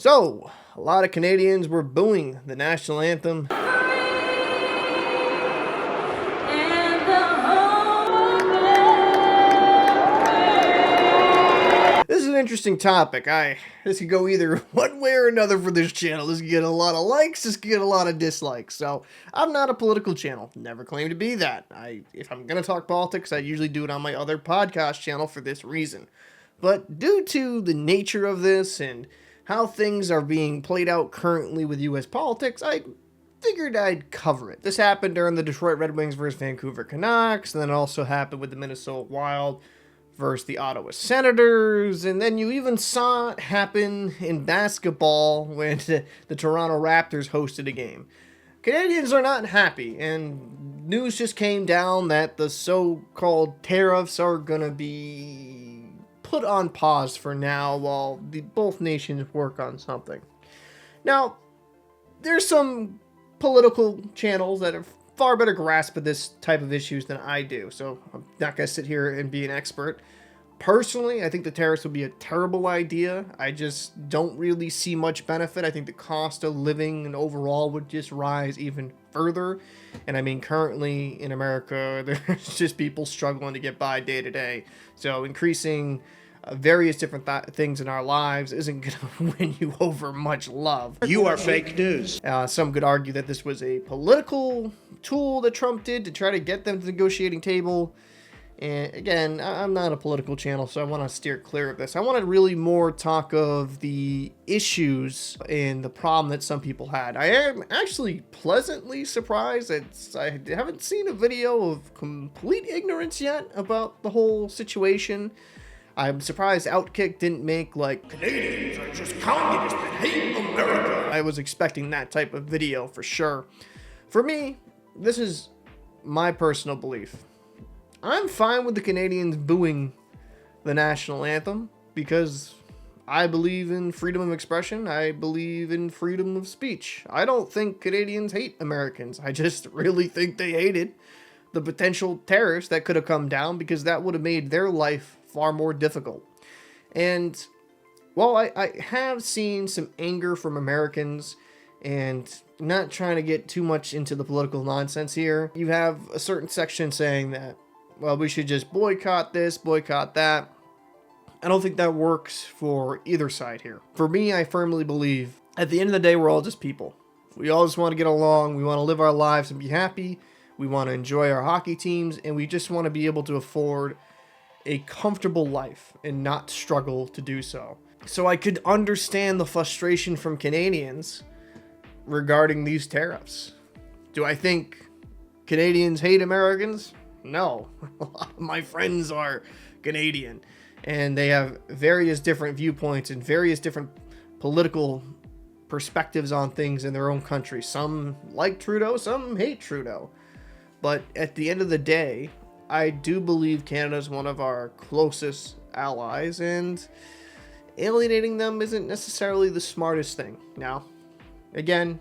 So, a lot of Canadians were booing the national anthem. This is an interesting topic. This could go either one way or another for this channel. This could get a lot of likes, this could get a lot of dislikes. So, I'm not a political channel. Never claimed to be that. If I'm gonna talk politics, I usually do it on my other podcast channel for this reason. But due to the nature of this and how things are being played out currently with U.S. politics, I figured I'd cover it. This happened during the Detroit Red Wings versus Vancouver Canucks, and then it also happened with the Minnesota Wild versus the Ottawa Senators, and then you even saw it happen in basketball when the Toronto Raptors hosted a game. Canadians are not happy, and news just came down that the so-called tariffs are gonna be put on pause for now while both nations work on something. Now, there's some political channels that have far better grasp of this type of issues than I do, so I'm not going to sit here and be an expert. Personally, I think the tariffs would be a terrible idea. I just don't really see much benefit. I think the cost of living and overall would just rise even further. And I mean, currently in America, there's just people struggling to get by day to day. So increasing various different things in our lives isn't going to win you over much love. You are fake news. Some could argue that this was a political tool that Trump did to try to get them to the negotiating table. And again, I'm not a political channel, so I want to steer clear of this. I want to really more talk of the issues and the problem that some people had. I am actually pleasantly surprised that I haven't seen a video of complete ignorance yet about the whole situation. I'm surprised Outkick didn't make like, Canadians are just communists that hate America. I was expecting that type of video for sure. For me, this is my personal belief. I'm fine with the Canadians booing the national anthem because I believe in freedom of expression. I believe in freedom of speech. I don't think Canadians hate Americans. I just really think they hated the potential tariffs that could have come down because that would have made their life far more difficult. And while I have seen some anger from Americans, and not trying to get too much into the political nonsense here, you have a certain section saying that, well, we should just boycott this, boycott that. I don't think that works for either side here. For me, I firmly believe at the end of the day, we're all just people. We all just want to get along. We want to live our lives and be happy. We want to enjoy our hockey teams, and we just want to be able to afford a comfortable life and not struggle to do so. So I could understand the frustration from Canadians regarding these tariffs. Do I think Canadians hate Americans? No. My friends are Canadian, and they have various different viewpoints and various different political perspectives on things in their own country. Some like Trudeau, some hate Trudeau. But at the end of the day, I do believe Canada is one of our closest allies, and alienating them isn't necessarily the smartest thing. Now, again,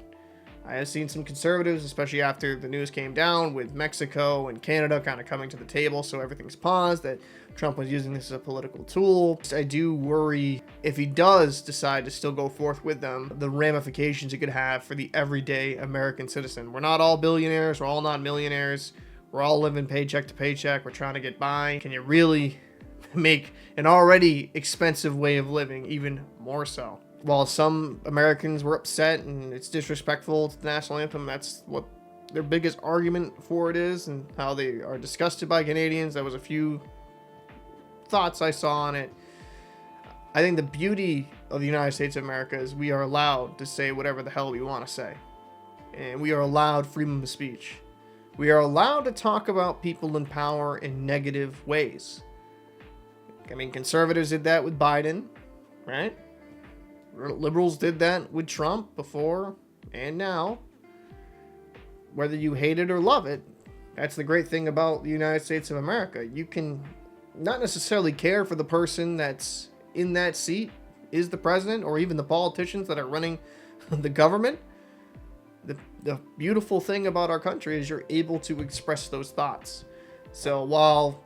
I have seen some conservatives, especially after the news came down with Mexico and Canada kind of coming to the table, so everything's paused, that Trump was using this as a political tool. I do worry if he does decide to still go forth with them, the ramifications it could have for the everyday American citizen. We're not all billionaires, we're all not millionaires. We're all living paycheck to paycheck. We're trying to get by. Can you really make an already expensive way of living even more so? While some Americans were upset and it's disrespectful to the national anthem, that's what their biggest argument for it is, and how they are disgusted by Canadians. That was a few thoughts I saw on it. I think the beauty of the United States of America is we are allowed to say whatever the hell we want to say. And we are allowed freedom of speech. We are allowed to talk about people in power in negative ways. I mean, conservatives did that with Biden, right? Liberals did that with Trump before and now. Whether you hate it or love it, that's the great thing about the United States of America. You can not necessarily care for the person that's in that seat, is the president, or even the politicians that are running the government. The beautiful thing about our country is you're able to express those thoughts. So while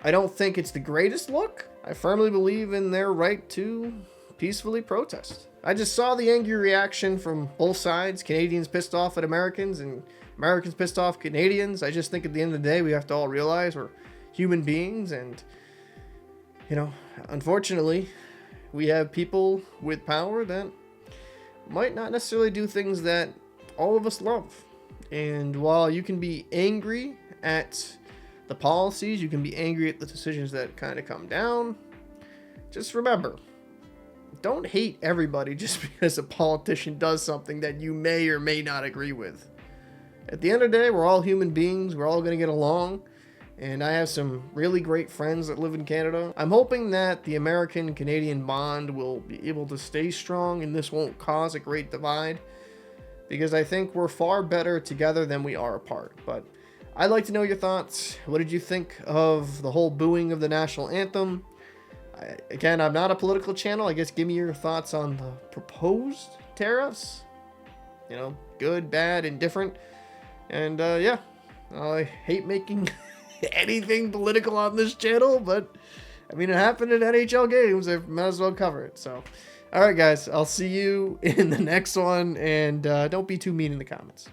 I don't think it's the greatest look, I firmly believe in their right to peacefully protest. I just saw the angry reaction from both sides. Canadians pissed off at Americans and Americans pissed off Canadians. I just think at the end of the day, we have to all realize we're human beings. And, you know, unfortunately, we have people with power that might not necessarily do things that all of us love. And while you can be angry at the policies, you can be angry at the decisions that kind of come down, just remember, don't hate everybody just because a politician does something that you may or may not agree with. At the end of the day, we're all human beings. We're all going to get along. And I have some really great friends that live in Canada. I'm hoping that the American-Canadian bond will be able to stay strong and this won't cause a great divide, because I think we're far better together than we are apart. But I'd like to know your thoughts. What did you think of the whole booing of the national anthem? Again, I'm not a political channel. I guess give me your thoughts on the proposed tariffs. You know, good, bad, indifferent. And yeah, I hate making anything political on this channel, but I mean, it happened at NHL games. I might as well cover it. So, all right, guys, I'll see you in the next one. And don't be too mean in the comments.